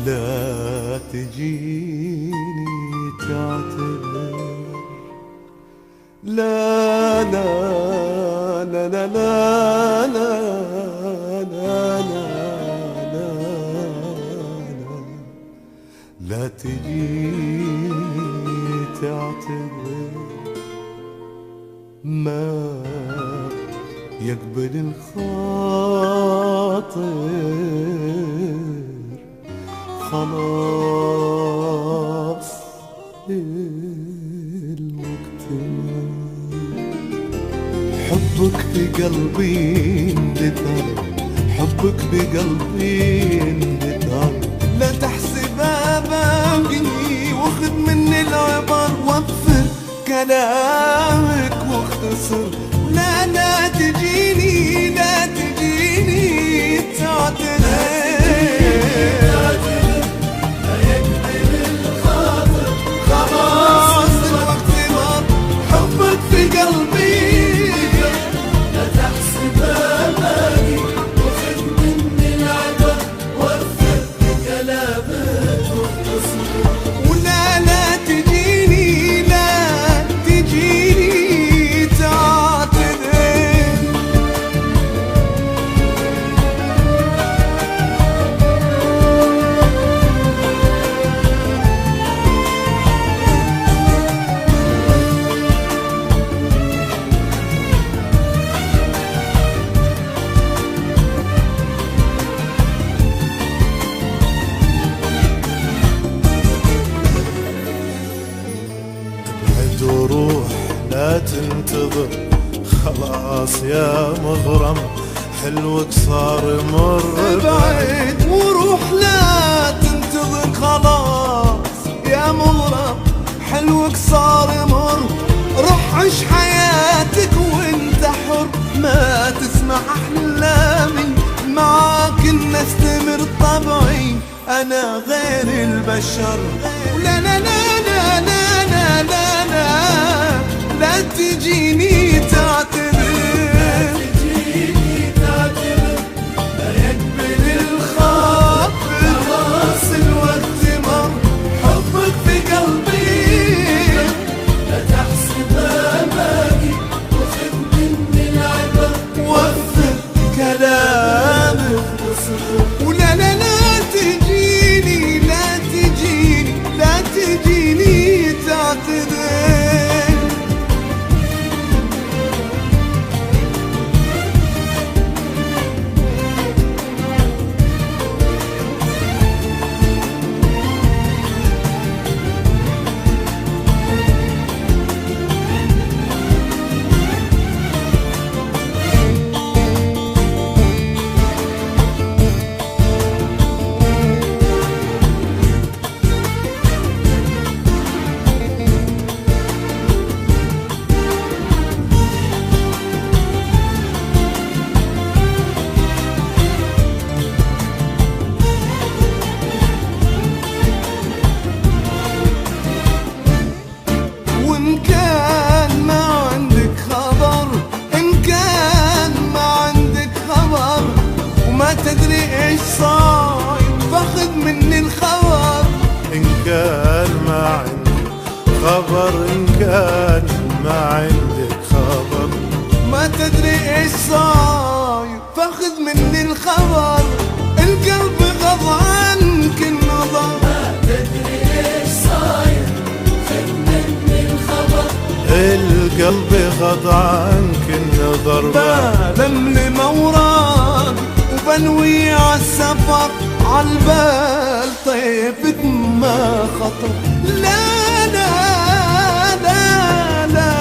لا تجيني تعتذر، لا لا لا لا لا لا لا لا لا لا تجيني تعتذر. ما يقبل الخاطر خلاص الوقت حبك بقلبي اندثر، حبك بقلبي اندثر. لا تحسبها باقي واخذ مني العبر، وفر كلامك واختصر. لا لا تجيني لا تجيني تعتذر، وروح لا تنتظر. خلاص يا مغرم حلوك صار مر. ابعد وروح لا تنتظر. خلاص يا مغرم حلوك صار مر. روح عيش حياتك وانت حر، ما تسمع احلامي معاك ان استمر طبعي انا غير البشر. لا لا لا لا لا لا لا لا لا تجيني تعتذر، لا يقبل الخاطر خلاص الوقت مر. حبك في قلبي لا تحسبها باقي وخذ مني العبر، وفر كلامك ولا لا لا تجيني لا تجيني لا تجيني تعتذر. تدري ايش صاير فاخذ مني الخبر. ان كان ما عندك خبر، ان كان ما عندك خبر، ما تدري ايش صاير فاخذ مني الخبر. القلب غض عنك النظر، ما تدري ايش صاير خذ مني الخبر. القلب غض عنك النظر، بلملم اوراق وبنوي عالسفر. عالبال طيبك ما خطر. لا لا لا لا